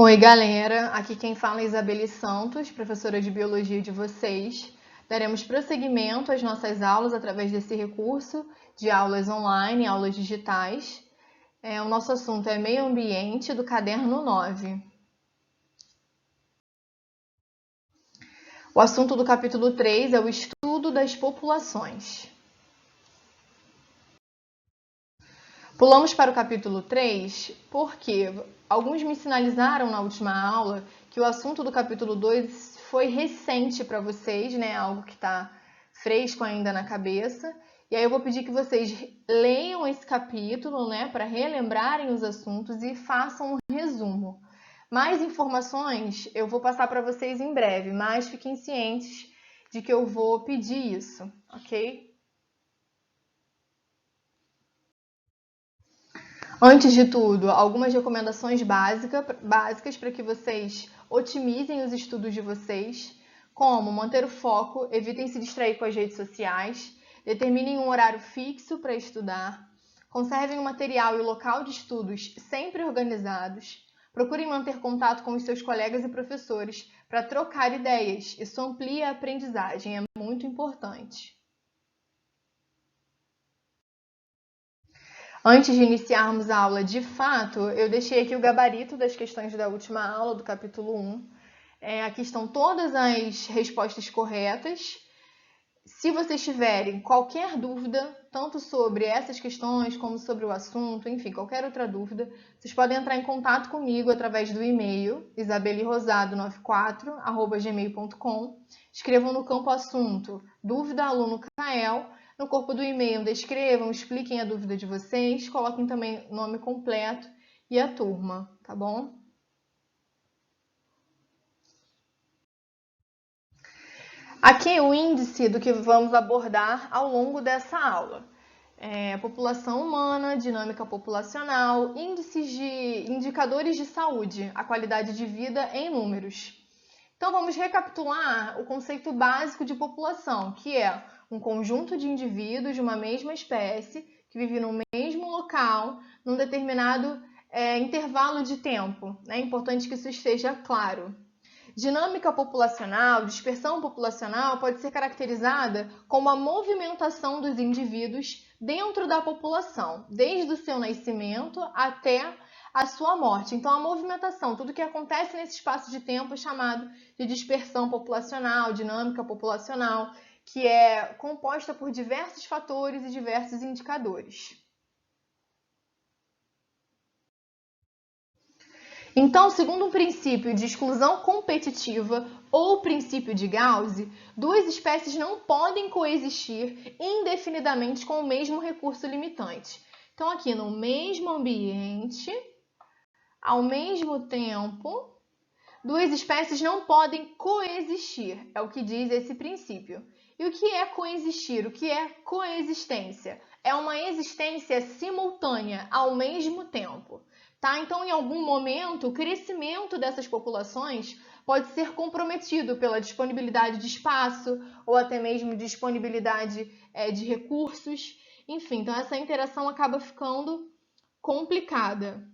Oi, galera! Aqui quem fala é Isabelle Santos, professora de Biologia de vocês. Daremos prosseguimento às nossas aulas através desse recurso de aulas online, aulas digitais. O nosso assunto é Meio Ambiente, do caderno 9. O assunto do capítulo 3 é o estudo das populações. Pulamos para o capítulo 3 porque alguns me sinalizaram na última aula que o assunto do capítulo 2 foi recente para vocês, né? Algo que está fresco ainda na cabeça. E aí eu vou pedir que vocês leiam esse capítulo, né, para relembrarem os assuntos e façam um resumo. Mais informações eu vou passar para vocês em breve, mas fiquem cientes de que eu vou pedir isso, ok? Antes de tudo, algumas recomendações básicas para que vocês otimizem os estudos de vocês, como manter o foco, evitem se distrair com as redes sociais, determinem um horário fixo para estudar, conservem o material e o local de estudos sempre organizados, procurem manter contato com os seus colegas e professores para trocar ideias, isso amplia a aprendizagem, é muito importante. Antes de iniciarmos a aula de fato, eu deixei aqui o gabarito das questões da última aula, do capítulo 1. Aqui estão todas as respostas corretas. Se vocês tiverem qualquer dúvida, tanto sobre essas questões como sobre o assunto, enfim, qualquer outra dúvida, vocês podem entrar em contato comigo através do e-mail isabellerosado94@gmail.com. Escrevam no campo assunto dúvida aluno Kael. No corpo do e-mail, descrevam, expliquem a dúvida de vocês, coloquem também o nome completo e a turma, tá bom? Aqui o índice do que vamos abordar ao longo dessa aula. População humana, dinâmica populacional, indicadores de saúde, a qualidade de vida em números. Então vamos recapitular o conceito básico de população, que é um conjunto de indivíduos de uma mesma espécie que vive no mesmo local, num determinado intervalo de tempo. É importante que isso esteja claro. Dinâmica populacional, dispersão populacional pode ser caracterizada como a movimentação dos indivíduos dentro da população, desde o seu nascimento até a sua morte. Então, a movimentação, tudo que acontece nesse espaço de tempo é chamado de dispersão populacional, dinâmica populacional, que é composta por diversos fatores e diversos indicadores. Então, segundo um princípio de exclusão competitiva ou princípio de Gauss, duas espécies não podem coexistir indefinidamente com o mesmo recurso limitante. Então, aqui no mesmo ambiente, ao mesmo tempo, duas espécies não podem coexistir, é o que diz esse princípio. E o que é coexistir? O que é coexistência? É uma existência simultânea, ao mesmo tempo. Tá? Então, em algum momento, o crescimento dessas populações pode ser comprometido pela disponibilidade de espaço ou até mesmo disponibilidade de recursos. Enfim, então essa interação acaba ficando complicada.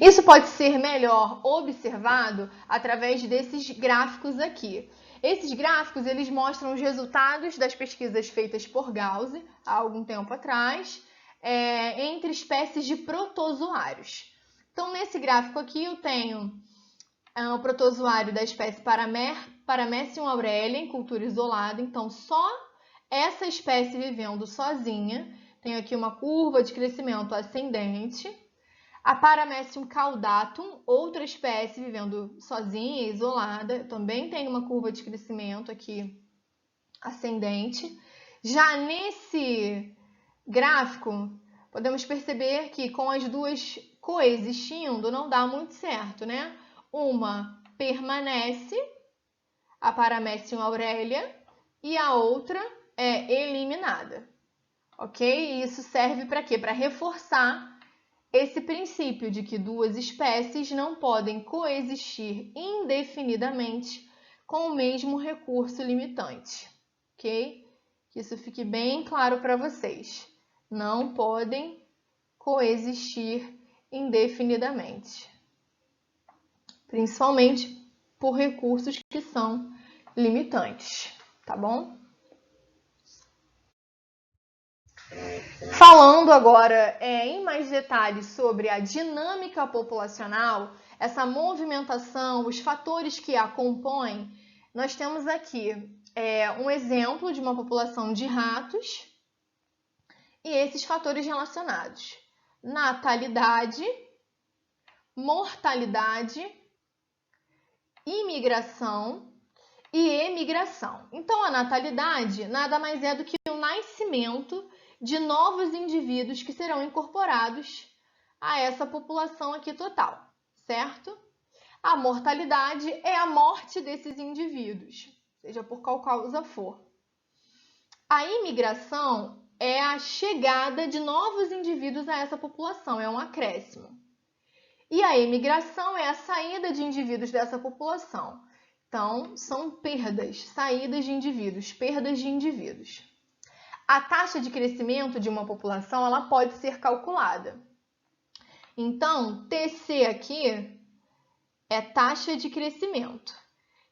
Isso pode ser melhor observado através desses gráficos aqui. Esses gráficos eles mostram os resultados das pesquisas feitas por Gauss há algum tempo atrás, entre espécies de protozoários. Então, nesse gráfico aqui eu tenho o protozoário da espécie Paramecium aurelia em cultura isolada. Então, só essa espécie vivendo sozinha. Tenho aqui uma curva de crescimento ascendente. A Paramecium caudatum, outra espécie vivendo sozinha, isolada, também tem uma curva de crescimento aqui ascendente. Já nesse gráfico, podemos perceber que com as duas coexistindo não dá muito certo, né? Uma permanece, a Paramecium aurelia, e a outra é eliminada, ok? E isso serve para quê? Para reforçar esse princípio de que duas espécies não podem coexistir indefinidamente com o mesmo recurso limitante, ok? Que isso fique bem claro para vocês. Não podem coexistir indefinidamente, principalmente por recursos que são limitantes, tá bom? Falando agora em mais detalhes sobre a dinâmica populacional, essa movimentação, os fatores que a compõem, nós temos aqui um exemplo de uma população de ratos e esses fatores relacionados: natalidade, mortalidade, imigração e emigração. Então, a natalidade nada mais é do que o nascimento de novos indivíduos que serão incorporados a essa população aqui total, certo? A mortalidade é a morte desses indivíduos, seja por qual causa for. A imigração é a chegada de novos indivíduos a essa população, é um acréscimo. E a emigração é a saída de indivíduos dessa população. Então, são perdas, saídas de indivíduos, perdas de indivíduos. A taxa de crescimento de uma população ela pode ser calculada. Então, TC aqui é taxa de crescimento.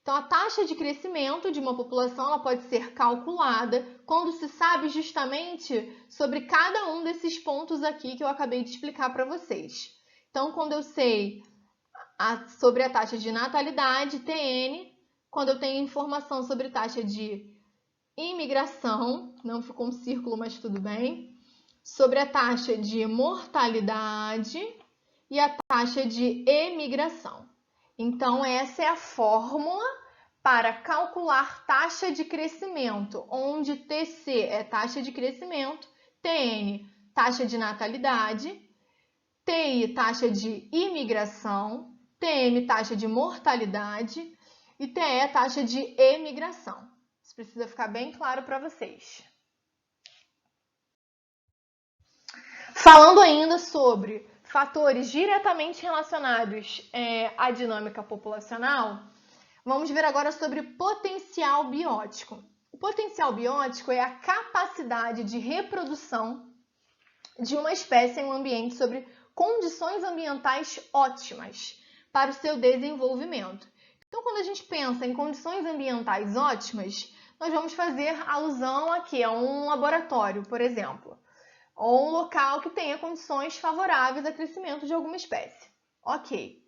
Então, a taxa de crescimento de uma população ela pode ser calculada quando se sabe justamente sobre cada um desses pontos aqui que eu acabei de explicar para vocês. Então, quando eu sei sobre a taxa de natalidade, TN, quando eu tenho informação sobre taxa de imigração, não ficou um círculo, mas tudo bem, sobre a taxa de mortalidade e a taxa de emigração. Então, essa é a fórmula para calcular taxa de crescimento, onde TC é taxa de crescimento, TN, taxa de natalidade, TI, taxa de imigração, TM, taxa de mortalidade e TE, taxa de emigração. Isso precisa ficar bem claro para vocês. Falando ainda sobre fatores diretamente relacionados à dinâmica populacional, vamos ver agora sobre potencial biótico. O potencial biótico é a capacidade de reprodução de uma espécie em um ambiente sobre condições ambientais ótimas para o seu desenvolvimento. Então, quando a gente pensa em condições ambientais ótimas, nós vamos fazer alusão aqui a um laboratório, por exemplo, ou um local que tenha condições favoráveis ao crescimento de alguma espécie. Ok.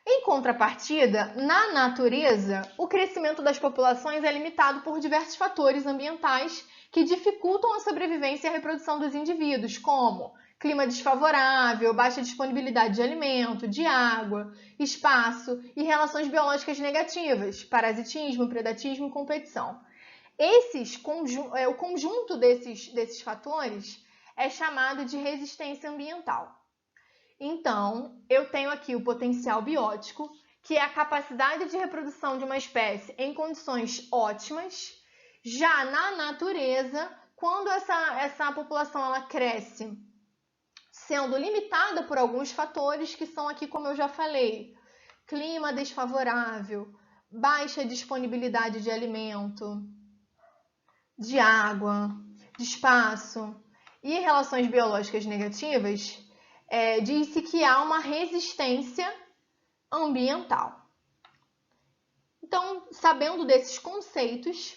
Em contrapartida, na natureza, o crescimento das populações é limitado por diversos fatores ambientais que dificultam a sobrevivência e a reprodução dos indivíduos, como clima desfavorável, baixa disponibilidade de alimento, de água, espaço e relações biológicas negativas, parasitismo, predatismo e competição. O conjunto desses fatores é chamado de resistência ambiental. Então, eu tenho aqui o potencial biótico, que é a capacidade de reprodução de uma espécie em condições ótimas. Já na natureza, quando essa população ela cresce sendo limitada por alguns fatores que são aqui, como eu já falei, clima desfavorável, baixa disponibilidade de alimento, de água, de espaço e relações biológicas negativas, diz-se que há uma resistência ambiental. Então, sabendo desses conceitos,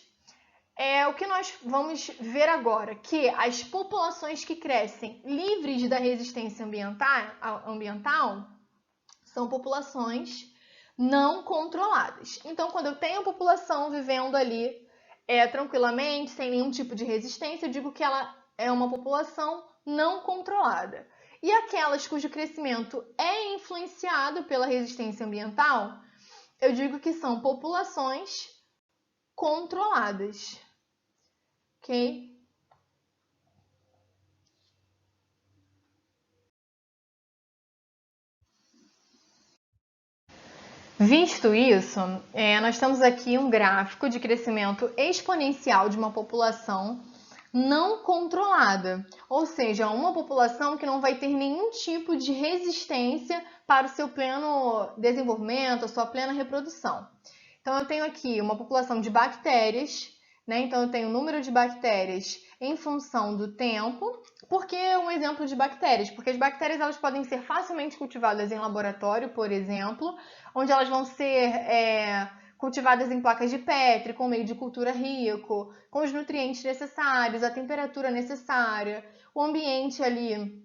o que nós vamos ver agora, que as populações que crescem livres da resistência ambiental são populações não controladas. Então, quando eu tenho a população vivendo ali tranquilamente, sem nenhum tipo de resistência, eu digo que ela é uma população não controlada. E aquelas cujo crescimento é influenciado pela resistência ambiental, eu digo que são populações controladas. Ok? Visto isso, nós temos aqui um gráfico de crescimento exponencial de uma população não controlada, ou seja, uma população que não vai ter nenhum tipo de resistência para o seu pleno desenvolvimento, a sua plena reprodução. Então, eu tenho aqui uma população de bactérias, né? Então, eu tenho o número de bactérias em função do tempo. Por que um exemplo de bactérias? Porque as bactérias elas podem ser facilmente cultivadas em laboratório, por exemplo, onde elas vão ser cultivadas em placas de Petri, com meio de cultura rico, com os nutrientes necessários, a temperatura necessária, o ambiente ali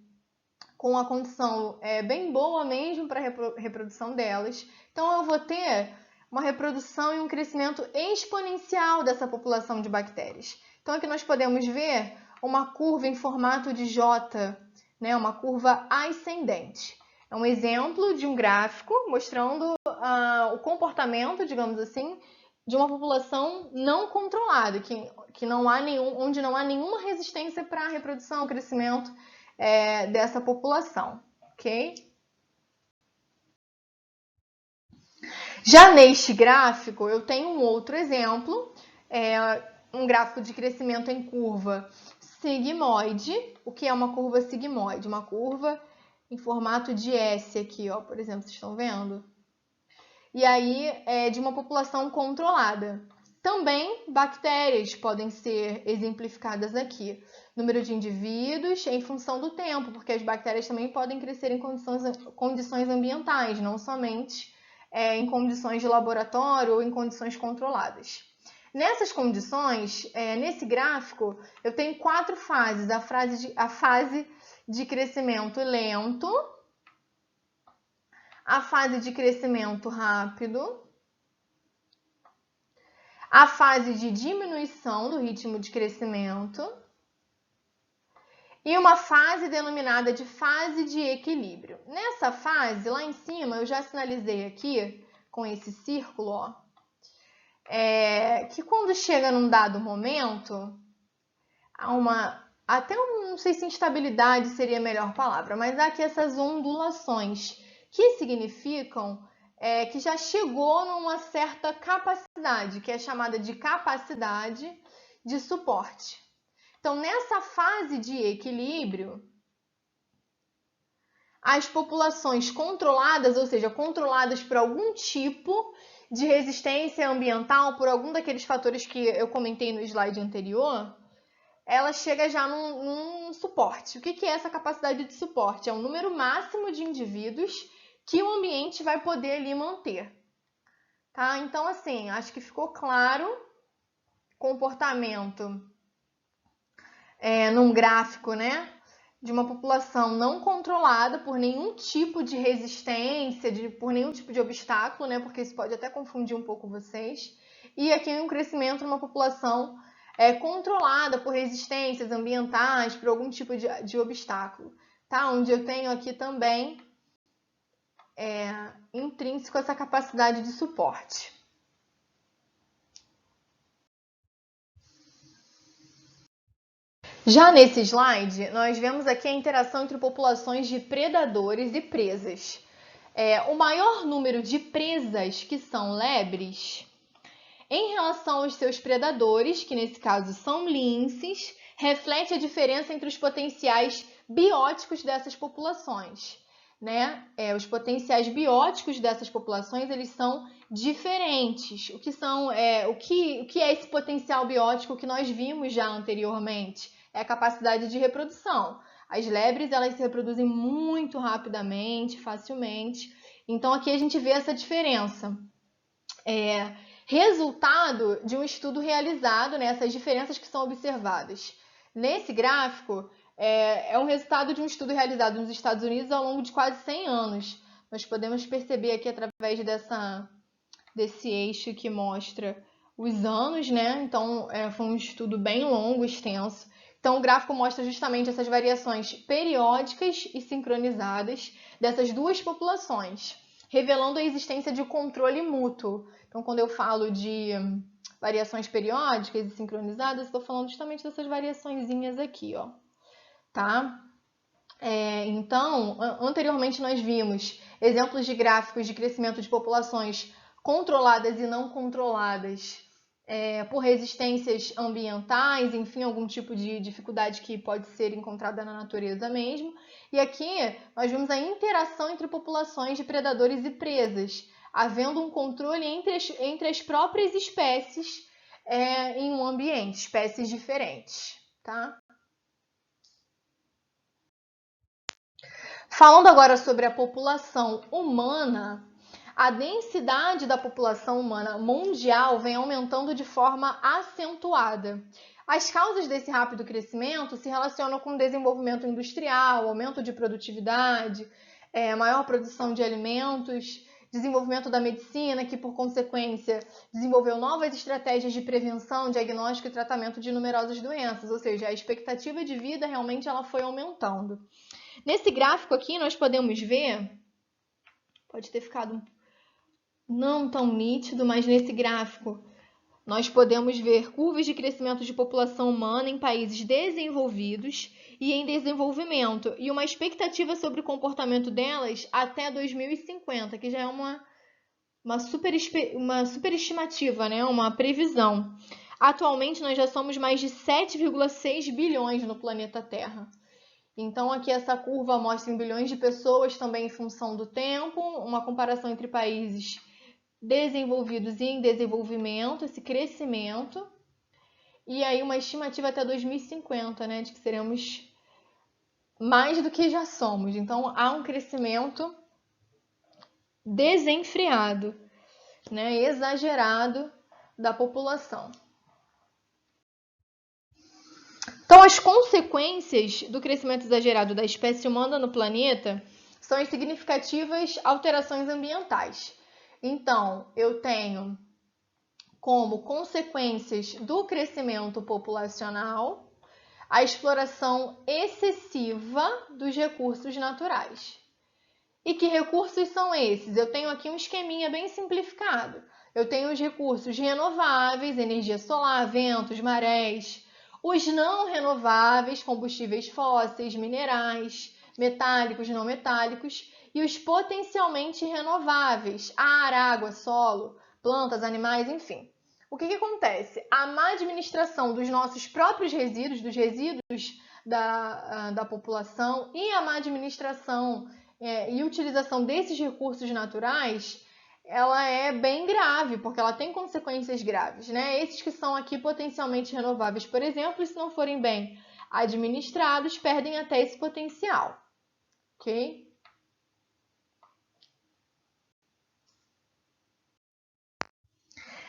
com a condição bem boa mesmo para a reprodução delas. Então eu vou ter uma reprodução e um crescimento exponencial dessa população de bactérias. Então aqui nós podemos ver uma curva em formato de J, né, uma curva ascendente. É um exemplo de um gráfico mostrando o comportamento, digamos assim, de uma população não controlada, que não há onde não há nenhuma resistência para a reprodução, crescimento dessa população, ok? Já neste gráfico, eu tenho um outro exemplo, um gráfico de crescimento em curva sigmoide. O que é uma curva sigmoide? Uma curva em formato de S aqui, ó, por exemplo, vocês estão vendo? E aí, de uma população controlada. Também bactérias podem ser exemplificadas aqui. Número de indivíduos em função do tempo, porque as bactérias também podem crescer em condições ambientais, não somente em condições de laboratório ou em condições controladas. Nessas condições, nesse gráfico, eu tenho 4 fases. A fase de crescimento lento, a fase de crescimento rápido, a fase de diminuição do ritmo de crescimento e uma fase denominada de fase de equilíbrio. Nessa fase, lá em cima, eu já sinalizei aqui com esse círculo, ó, que quando chega num dado momento, há até não sei se instabilidade seria a melhor palavra, mas há aqui essas ondulações, que significam que já chegou numa certa capacidade, que é chamada de capacidade de suporte. Então, nessa fase de equilíbrio, as populações controladas, ou seja, controladas por algum tipo de resistência ambiental, por algum daqueles fatores que eu comentei no slide anterior, ela chega já num suporte. O que é essa capacidade de suporte? É um número máximo de indivíduos que o ambiente vai poder ali manter. Tá? Então, assim, acho que ficou claro o comportamento num gráfico, né, de uma população não controlada por nenhum tipo de resistência, por nenhum tipo de obstáculo, né, porque isso pode até confundir um pouco vocês. E aqui um crescimento numa população controlada por resistências ambientais, por algum tipo de obstáculo, tá? Onde eu tenho aqui também intrínseco essa capacidade de suporte. Já nesse slide, nós vemos aqui a interação entre populações de predadores e presas. O maior número de presas, que são lebres, em relação aos seus predadores, que nesse caso são linces, reflete a diferença entre os potenciais bióticos dessas populações, né? Os potenciais bióticos dessas populações, eles são diferentes. O que é esse potencial biótico que nós vimos já anteriormente? É a capacidade de reprodução. As lebres, elas se reproduzem muito rapidamente, facilmente. Então, aqui a gente vê essa diferença. Resultado de um estudo realizado, né, essas diferenças que são observadas. Nesse gráfico, é um resultado de um estudo realizado nos Estados Unidos ao longo de quase 100 anos. Nós podemos perceber aqui através desse eixo que mostra os anos, né? Então, foi um estudo bem longo, extenso. Então, o gráfico mostra justamente essas variações periódicas e sincronizadas dessas duas populações, revelando a existência de controle mútuo. Então, quando eu falo de variações periódicas e sincronizadas, estou falando justamente dessas variaçõezinhas aqui, ó. Tá? Então, anteriormente nós vimos exemplos de gráficos de crescimento de populações controladas e não controladas por resistências ambientais, enfim, algum tipo de dificuldade que pode ser encontrada na natureza mesmo. E aqui nós vimos a interação entre populações de predadores e presas, havendo um controle entre as próprias espécies em um ambiente, espécies diferentes. tá? Falando agora sobre a população humana, a densidade da população humana mundial vem aumentando de forma acentuada. As causas desse rápido crescimento se relacionam com o desenvolvimento industrial, aumento de produtividade, maior produção de alimentos, desenvolvimento da medicina, que por consequência desenvolveu novas estratégias de prevenção, diagnóstico e tratamento de numerosas doenças, ou seja, a expectativa de vida realmente ela foi aumentando. Nesse gráfico aqui nós podemos ver, pode ter ficado não tão nítido, mas nesse gráfico nós podemos ver curvas de crescimento de população humana em países desenvolvidos e em desenvolvimento, e uma expectativa sobre o comportamento delas até 2050, que já é uma superestimativa, né? Uma previsão. Atualmente nós já somos mais de 7,6 bilhões no planeta Terra. Então aqui essa curva mostra em bilhões de pessoas também em função do tempo, uma comparação entre países desenvolvidos e em desenvolvimento, esse crescimento, e aí uma estimativa até 2050, né, de que seremos mais do que já somos. Então há um crescimento desenfreado, né, exagerado da população. Então as consequências do crescimento exagerado da espécie humana no planeta são as significativas alterações ambientais. Então, eu tenho como consequências do crescimento populacional a exploração excessiva dos recursos naturais. E que recursos são esses? Eu tenho aqui um esqueminha bem simplificado. Eu tenho os recursos renováveis, energia solar, ventos, marés, os não renováveis, combustíveis fósseis, minerais, metálicos, não metálicos, e os potencialmente renováveis, ar, água, solo, plantas, animais, enfim. O que acontece? A má administração dos nossos próprios resíduos, dos resíduos da população, e a má administração e utilização desses recursos naturais, ela é bem grave, porque ela tem consequências graves, né? Esses que são aqui potencialmente renováveis, por exemplo, se não forem bem administrados, perdem até esse potencial. Ok?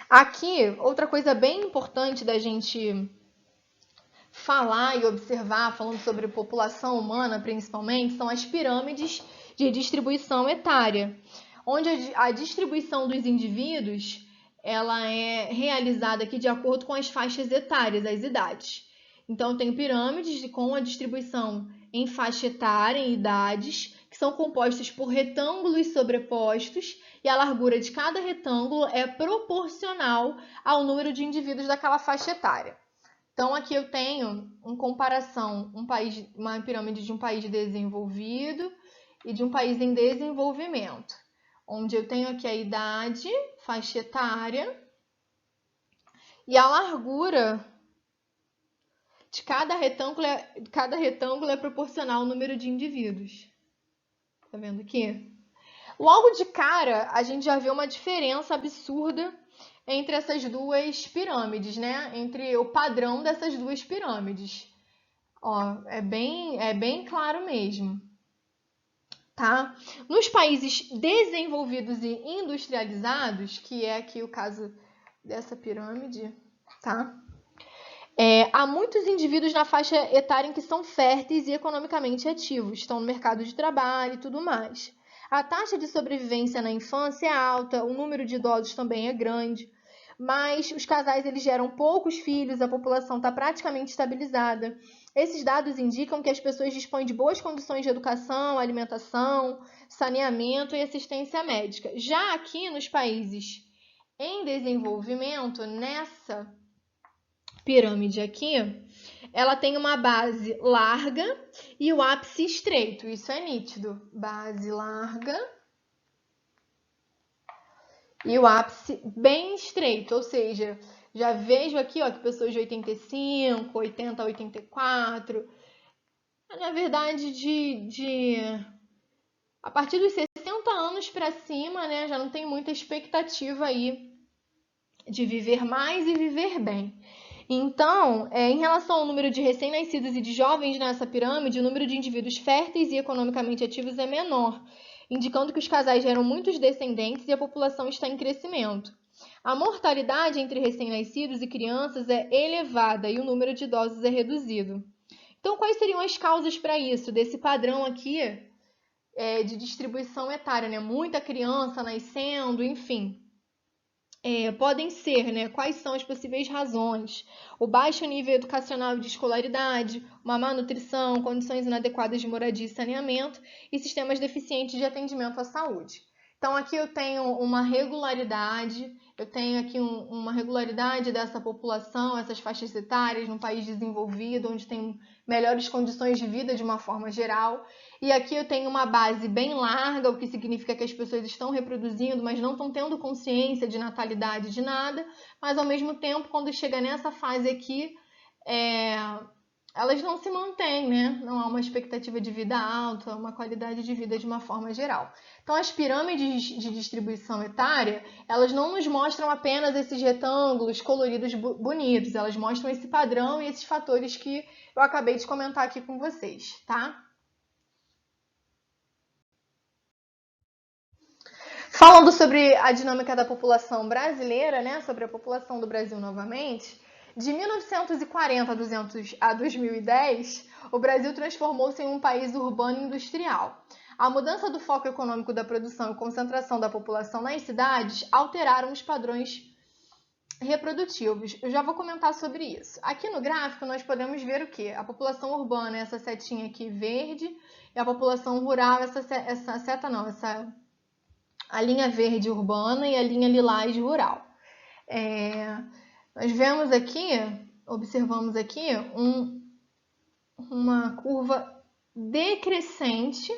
Aqui, outra coisa bem importante da gente falar e observar, falando sobre população humana principalmente, são as pirâmides de distribuição etária, onde a distribuição dos indivíduos ela é realizada aqui de acordo com as faixas etárias, as idades. Então, tem pirâmides com a distribuição em faixa etária, em idades, que são compostas por retângulos sobrepostos, e a largura de cada retângulo é proporcional ao número de indivíduos daquela faixa etária. Então, aqui eu tenho, em comparação, uma pirâmide de um país desenvolvido e de um país em desenvolvimento, onde eu tenho aqui a idade, faixa etária, e a largura de cada retângulo é proporcional ao número de indivíduos. Tá vendo aqui? Logo de cara, a gente já vê uma diferença absurda entre essas duas pirâmides, né? Entre o padrão dessas duas pirâmides. Ó, é bem claro mesmo. Tá? Nos países desenvolvidos e industrializados, que é aqui o caso dessa pirâmide, tá? Há muitos indivíduos na faixa etária em que são férteis e economicamente ativos, estão no mercado de trabalho e tudo mais. A taxa de sobrevivência na infância é alta, o número de idosos também é grande, mas os casais eles geram poucos filhos, a população está praticamente estabilizada. Esses dados indicam que as pessoas dispõem de boas condições de educação, alimentação, saneamento e assistência médica. Já aqui nos países em desenvolvimento, nessa pirâmide aqui, ela tem uma base larga e o ápice estreito. Isso é nítido. Base larga e o ápice bem estreito, ou seja, já vejo aqui ó, que pessoas de 85, 80 a 84, na verdade a partir dos 60 anos para cima, né, já não tem muita expectativa aí de viver mais e viver bem. Então, em relação ao número de recém-nascidos e de jovens nessa pirâmide, o número de indivíduos férteis e economicamente ativos é menor, indicando que os casais geram muitos descendentes e a população está em crescimento. A mortalidade entre recém-nascidos e crianças é elevada e o número de idosos é reduzido. Então, quais seriam as causas para isso, desse padrão aqui de distribuição etária, né? Muita criança nascendo, enfim. Podem ser, né? Quais são as possíveis razões? O baixo nível educacional e de escolaridade, uma má nutrição, condições inadequadas de moradia e saneamento e sistemas deficientes de atendimento à saúde. Então, aqui eu tenho uma regularidade, uma regularidade dessa população, essas faixas etárias, num país desenvolvido, onde tem melhores condições de vida de uma forma geral. E aqui eu tenho uma base bem larga, o que significa que as pessoas estão reproduzindo, mas não estão tendo consciência de natalidade de nada, mas ao mesmo tempo, quando chega nessa fase aqui, elas não se mantêm, né? Não há uma expectativa de vida alta, uma qualidade de vida de uma forma geral. Então, as pirâmides de distribuição etária, elas não nos mostram apenas esses retângulos coloridos bonitos, elas mostram esse padrão e esses fatores que eu acabei de comentar aqui com vocês, tá? Falando sobre a dinâmica da população brasileira, né, sobre a população do Brasil novamente, de 1940 a 2010, o Brasil transformou-se em um país urbano e industrial. A mudança do foco econômico da produção e concentração da população nas cidades alteraram os padrões reprodutivos. Eu já vou comentar sobre isso. Aqui no gráfico nós podemos ver o que? A população urbana, essa setinha aqui verde, e a população rural, a linha verde urbana e a linha lilás rural. Nós vemos aqui, observamos aqui uma curva decrescente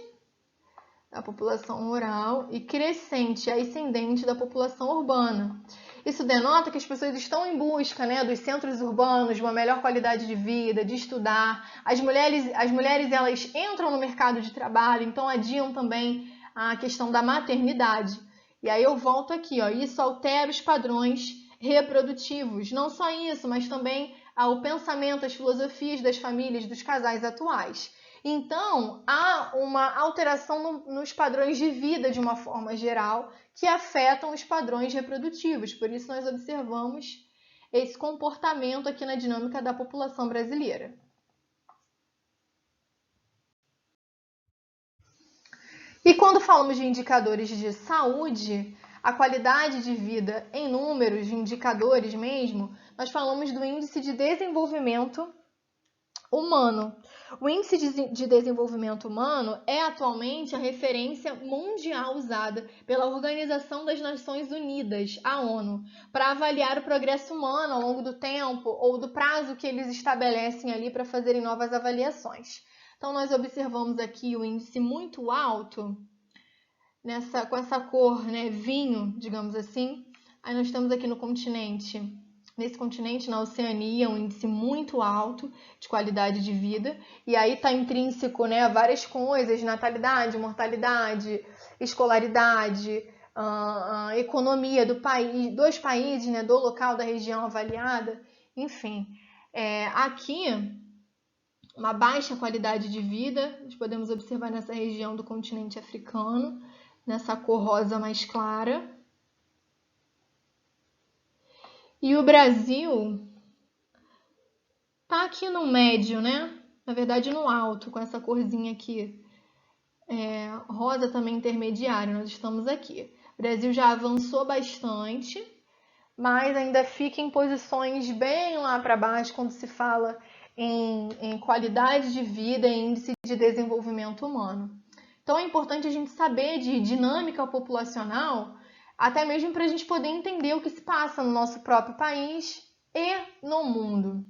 da população rural e crescente, ascendente da população urbana. Isso denota que as pessoas estão em busca, né, dos centros urbanos, de uma melhor qualidade de vida, de estudar. As mulheres elas entram no mercado de trabalho, então adiam também a questão da maternidade. E aí eu volto aqui, ó, isso altera os padrões reprodutivos. Não só isso, mas também o pensamento, as filosofias das famílias, dos casais atuais. Então, há uma alteração nos padrões de vida de uma forma geral que afetam os padrões reprodutivos. Por isso, nós observamos esse comportamento aqui na dinâmica da população brasileira. E quando falamos de indicadores de saúde, a qualidade de vida em números, de indicadores mesmo, nós falamos do Índice de Desenvolvimento Humano. O Índice de Desenvolvimento Humano é atualmente a referência mundial usada pela Organização das Nações Unidas, a ONU, para avaliar o progresso humano ao longo do tempo ou do prazo que eles estabelecem ali para fazerem novas avaliações. Então, nós observamos aqui o índice muito alto, com essa cor, né, vinho, digamos assim. Aí nós temos aqui nesse continente, na Oceania, um índice muito alto de qualidade de vida. E aí está intrínseco, né, várias coisas, natalidade, mortalidade, escolaridade, economia dos países, né, do local, da região avaliada. Enfim, aqui uma baixa qualidade de vida, nós podemos observar nessa região do continente africano, nessa cor rosa mais clara. E o Brasil tá aqui no médio, né? Na verdade, no alto, com essa corzinha aqui. Rosa também intermediário, nós estamos aqui. O Brasil já avançou bastante, mas ainda fica em posições bem lá para baixo quando se fala em qualidade de vida e índice de desenvolvimento humano. Então é importante a gente saber de dinâmica populacional, até mesmo para a gente poder entender o que se passa no nosso próprio país e no mundo.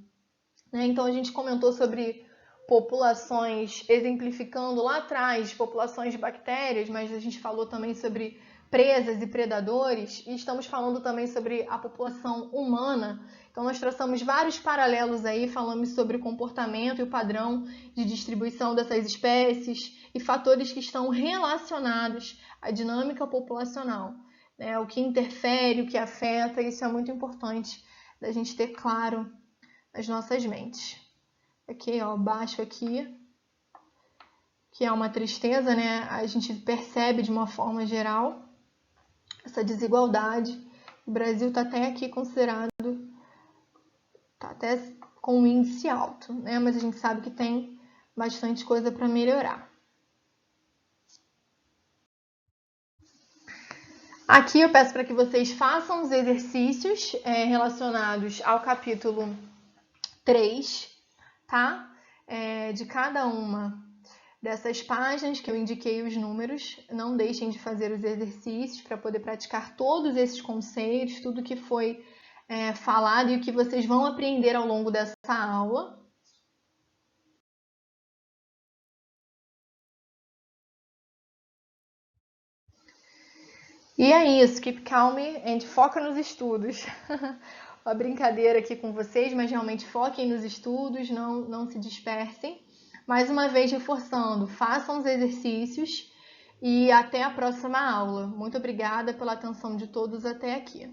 Então a gente comentou sobre populações, exemplificando lá atrás populações de bactérias, mas a gente falou também sobre presas e predadores, e estamos falando também sobre a população humana. Então nós traçamos vários paralelos aí, falamos sobre o comportamento e o padrão de distribuição dessas espécies e fatores que estão relacionados à dinâmica populacional, né? O que interfere, o que afeta, isso é muito importante da gente ter claro as nossas mentes. Aqui, ó, baixo aqui, que é uma tristeza, né? A gente percebe de uma forma geral essa desigualdade. O Brasil está até aqui considerado, está até com um índice alto, né? Mas a gente sabe que tem bastante coisa para melhorar. Aqui eu peço para que vocês façam os exercícios relacionados ao capítulo 3, tá? De cada uma dessas páginas que eu indiquei os números. Não deixem de fazer os exercícios para poder praticar todos esses conceitos, tudo que foi falado e o que vocês vão aprender ao longo dessa aula. E é isso, keep calm and foca nos estudos. Uma brincadeira aqui com vocês, mas realmente foquem nos estudos, não se dispersem. Mais uma vez reforçando, façam os exercícios e até a próxima aula. Muito obrigada pela atenção de todos até aqui.